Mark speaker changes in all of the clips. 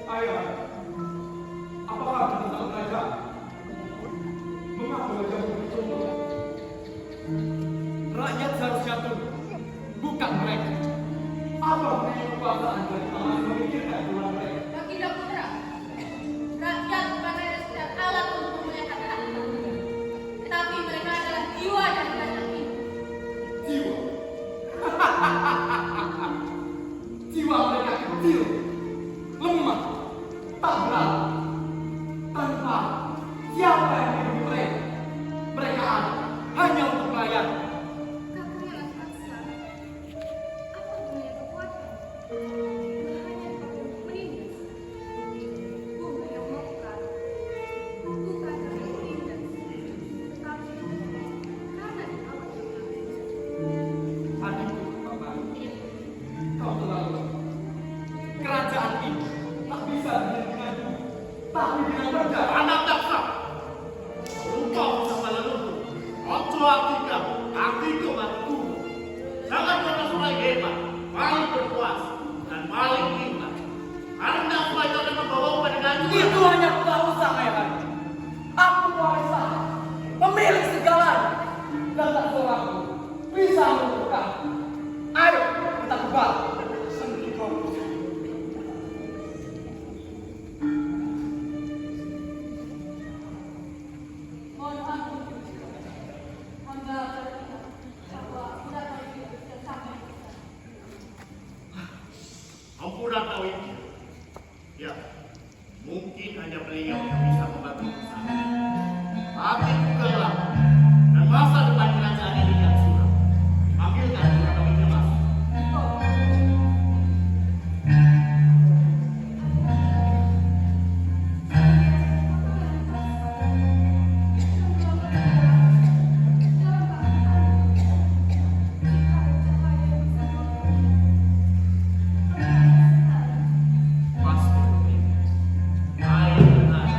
Speaker 1: Ayah, apakah tentang raja? Mengapa raja begitu? Rakyat seharusnya tunduk, bukan mereka. Apa punya kekuasaan dari tangan memikirkan tulang mereka?
Speaker 2: Baginda Putra, rakyat bukan hanya sekedar alat untuk memuliakan hati, tetapi mereka adalah jiwa dan rakyat ini.
Speaker 1: Jiwa. Jiwa mereka kecil, lemah, tak berani, tanpa siapa yang hidup mereka. Mereka ada hanya untuk melayani.
Speaker 2: Kakak yang paksa, apa gunanya kekuatan? Hanya dipakai untuk menindas. Bunga yang mekar, bukan karena menindas, tetapi karena dirawat yang baik.
Speaker 1: Adikku, Bapak, kau terlalu. Kerajaan ini tak bisa berdiri denganmu, tapi dengan berjalan.
Speaker 3: Anak daksa, engkau sama leluhur, ojo akika, akiku matiku. Jangan pernah mulai hebat, paling berkuasa, dan paling pintar. Karena semua itu akan membawamu pada ganti.
Speaker 1: Itu hanya kehausan ayah. Aku warisan, pemilik segalanya, dan tak seorang pun bisa menentukan. Ayo kita kembali. Sendiri kau.
Speaker 2: Mohon ampun, hamba berkata bahwa tidak baik itu tidak sampai.
Speaker 3: Ampunan tahu ini. Ya, mungkin hanya beliau yang bisa membantu saya. Tapi gelap dan masa depan kerajaan ini yang suram. Ambilkan tahu ini mas. Pasti begini. Air benar.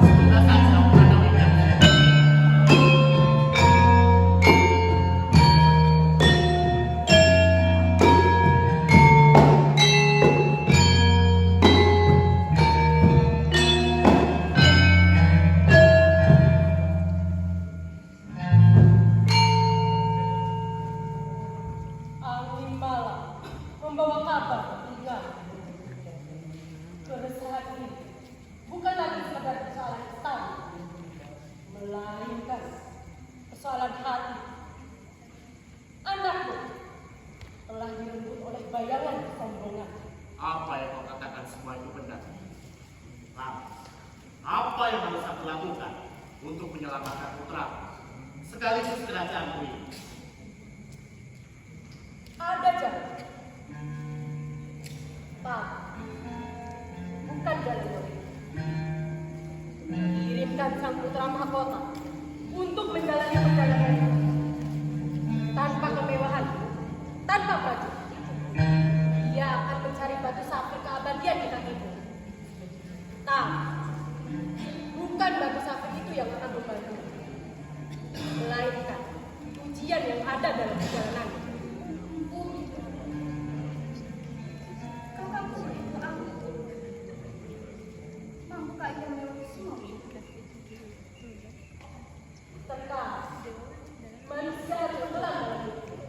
Speaker 3: Sudah saja tahu ini.
Speaker 4: Angin malam membawa kabar tentang keresahan ini bukan lagi sekedar persoalan istana, melainkan persoalan hati. Anakku telah direnggut oleh bayangan kesombongan.
Speaker 3: Apa yang kau katakan semua itu benar? Lantas, apa yang harus aku lakukan untuk menyelamatkan putra sekaligus kerajaanku ini?
Speaker 4: Ada jalan, tapi bukan jalan murid. Kirimkan sang putra mahkota untuk menjalani perjalanan tanpa kemewahan, tanpa prajurit. Dia akan mencari batu safir keabadian di kakimu. Tapi bukan batu safir itu yang akan membantu, melainkan ujian yang ada dalam perjalanan.
Speaker 2: Kakakku itu aku. Mampukah ia melewati semua?
Speaker 4: Terkadang manusia harus pulang dalam hidup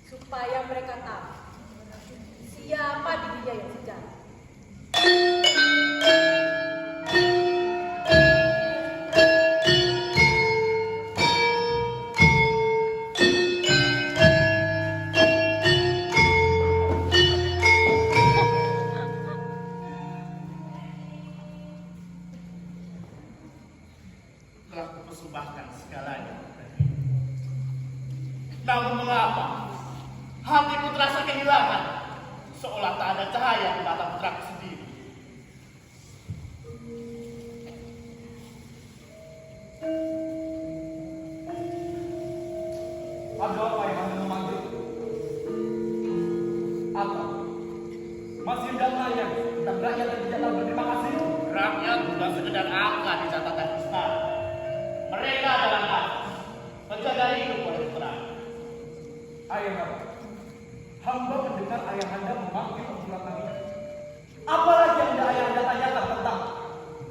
Speaker 4: supaya mereka tahu siapa dirinya yang sejati.
Speaker 3: Telah kupersembahkan segalanya. Namun mengapa hatiku terasa kehilangan, seolah tak ada cahaya di mata putraku sendiri.
Speaker 1: Ada apa yang Anda memanggil? Apa? Masih tidak layak tentang rakyat yang tidak tahu berterima kasih?
Speaker 3: Rakyat bukan sekedar angka di catatan istana. Mereka adalah penjaga hidup oleh putra.
Speaker 1: ayahanda. Hamba mendengar ayahanda memanggil Empuran itu. Apalagi yang ayahanda tanyakan tentang?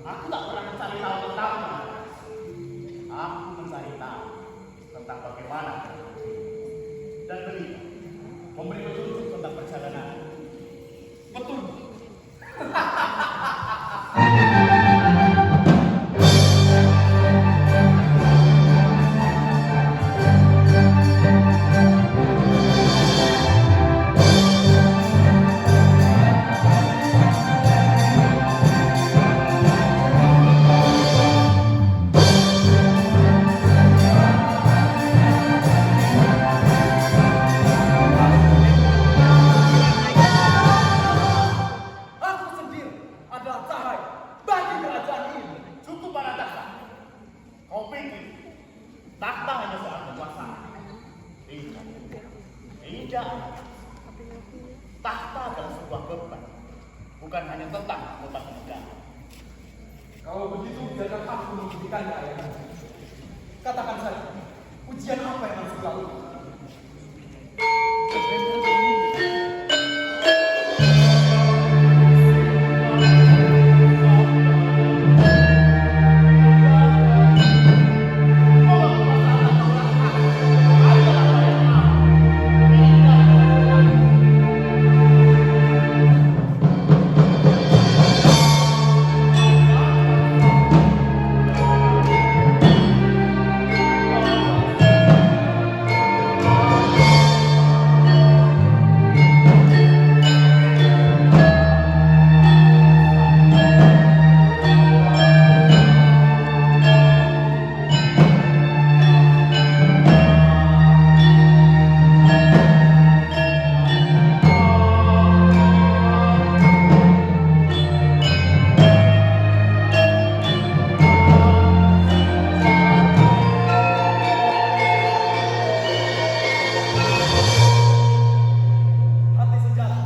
Speaker 3: Aku tak pernah mencari tahu tentangmu. Aku mencari tahu tentang bagaimana dan beliau memberi petunjuk tentang perjalanan.
Speaker 1: Betul. Aku sendiri adalah cahaya bagi kerajaan ini.
Speaker 3: Cukup para tahta. Kau pikir tahta hanya soal kekuasaan? Tidak. Tidak. Tahta adalah sebuah beban, bukan hanya tentang beban negara.
Speaker 1: Kalau begitu biarkan aku membuktikannya ayahanda. Katakan saja, ujian apa yang harus dilalui? Hati sejarah.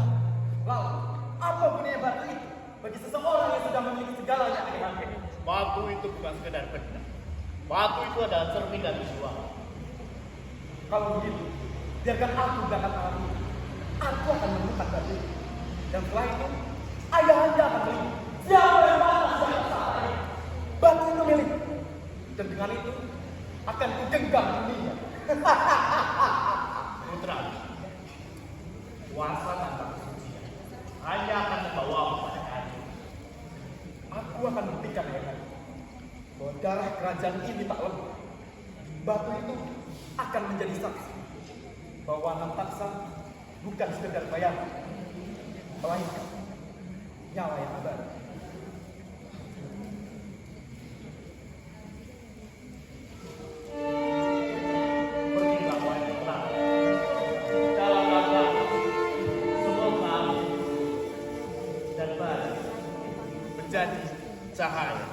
Speaker 1: Lalu, apa gunanya batu itu bagi seseorang yang sudah memiliki segalanya ayahanda?
Speaker 3: Batu itu bukan sekedar benda. Batu itu adalah cermin dari jiwa.
Speaker 1: Kalau begitu, biarkan aku berangkat malam ini. Aku akan menemukan batu itu. Dan setelah itu, ayahanda akan melihat siapa yang pantas dan salah. Batu itu milik. Dan dengan itu, akan kugenggam dunia.
Speaker 3: Putra, kuasa tanpa kesucian hanya akan membawamu pada kayu.
Speaker 1: Aku akan buktikan ayahanda bahwa darah kerajaan ini tak lemah. Batu itu akan menjadi saksi bahwa Anantaksa bukan sekedar bayangan, melainkan nyawa yang abadi.
Speaker 3: Pergilah wahai putra, dalam rangka semoga dan baik menjadi cahaya.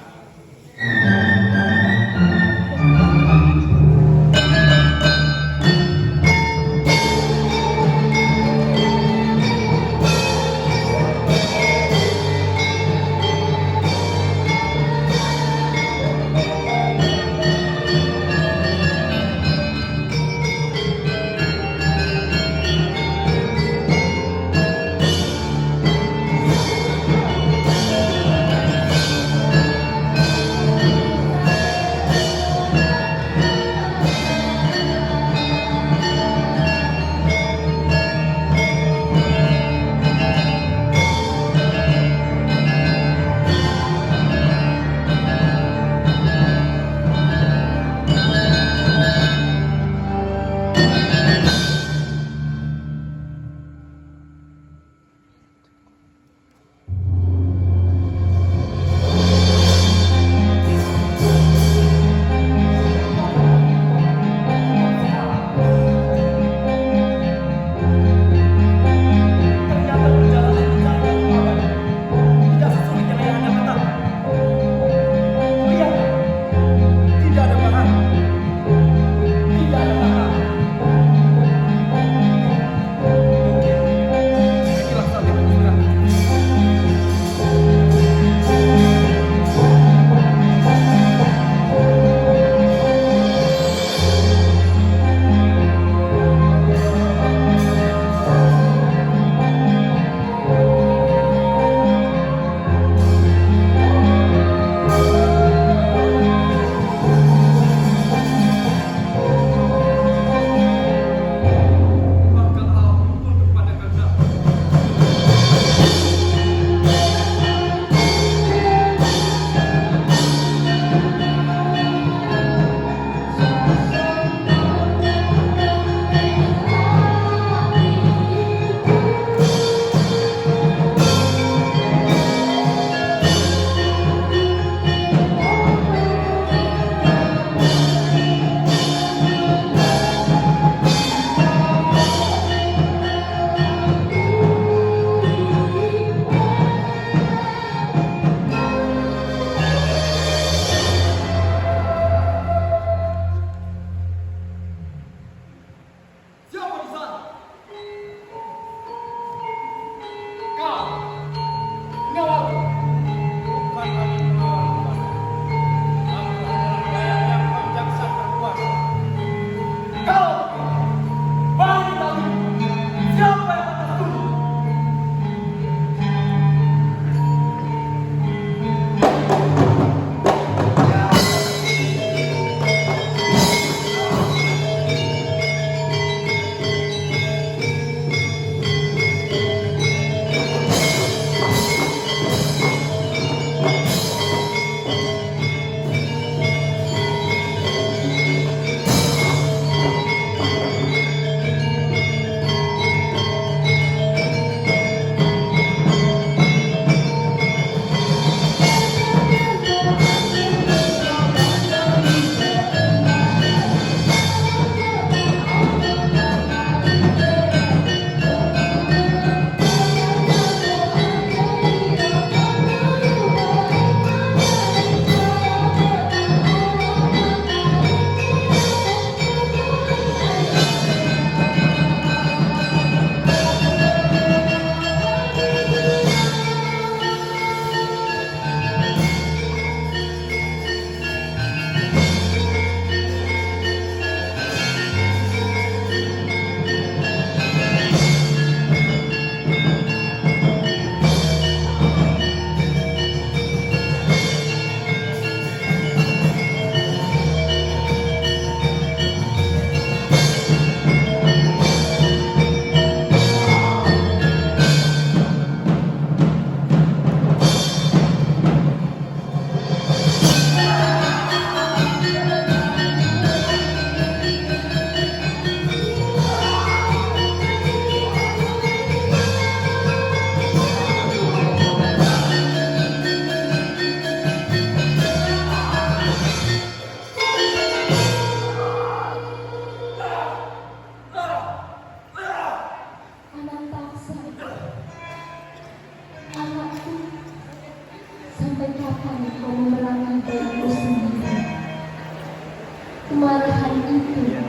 Speaker 5: itu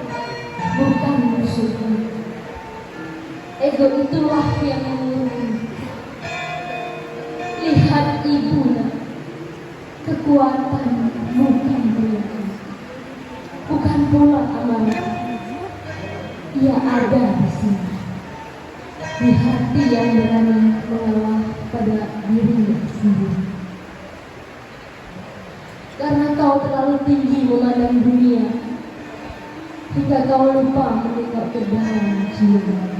Speaker 5: bukan musuhmu. Ego itulah yang mengurung. Lihat ibu nak, kekuatan bukan penyakit, bukan pula amarah. Ia ada di sini, di hati yang berani mengalah pada dirinya sendiri. Karena kau terlalu tinggi memandang dunia, hingga kau lupa menengok ke dalam jiwa.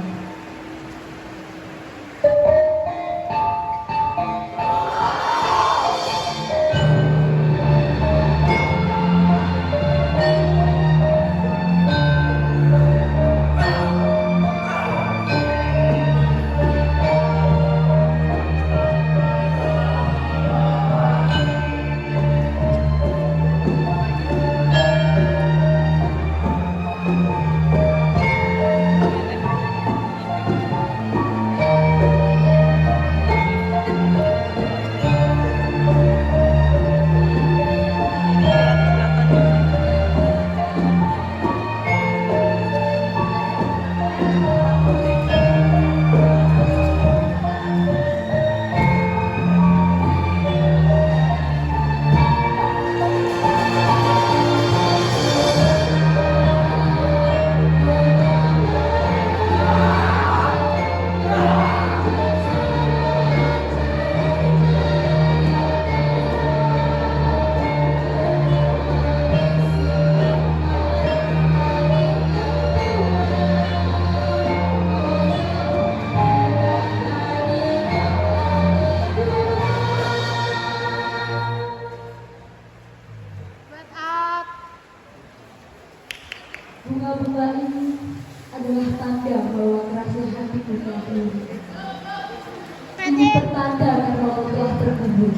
Speaker 5: Bunga-bunga ini adalah tanda bahwa kerasnya hatiku telah pulih. Ini pertanda karena kau telah terkubur.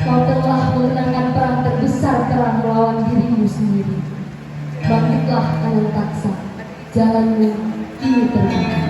Speaker 5: Kau telah memenangkan perang terbesar telah melawan dirimu sendiri. Bangkitlah Anantaksa, jalanmu kini terbuka.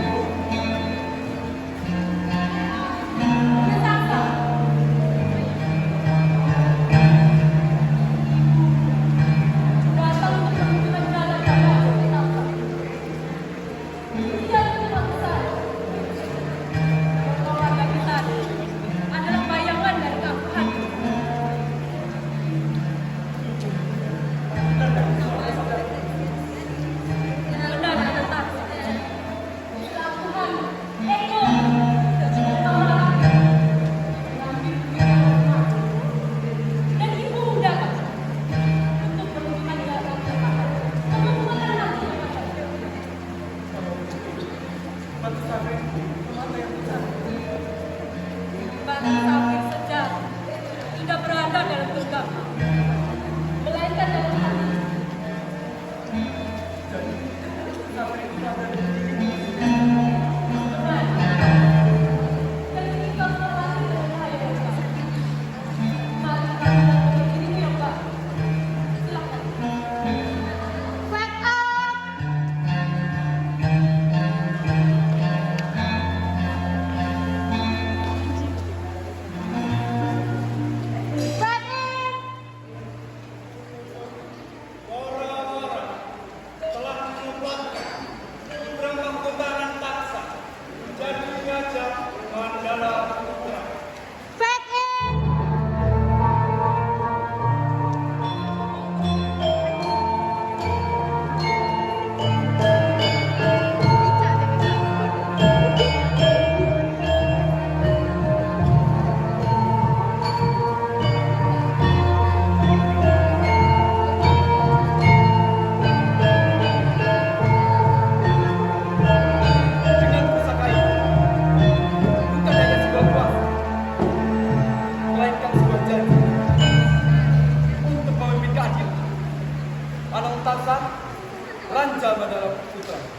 Speaker 4: Batu Safir sejak tidak berada dalam genggaman, melainkan dalam hati. Ketika kau lahir dari lahir yang baru, mari kita membuat dirimu yang baru. Silakan. Wake up!
Speaker 3: Orang-orang telah menyebabkan putra Mangkubaran Taksa menjadi raja Mandala Putra.
Speaker 1: Dengan pusaka ini, bukan hanya sebuah kuasa, melainkan sebuah janji untuk memimpin keadilan. Anantaksa, Raja Mandala Putra.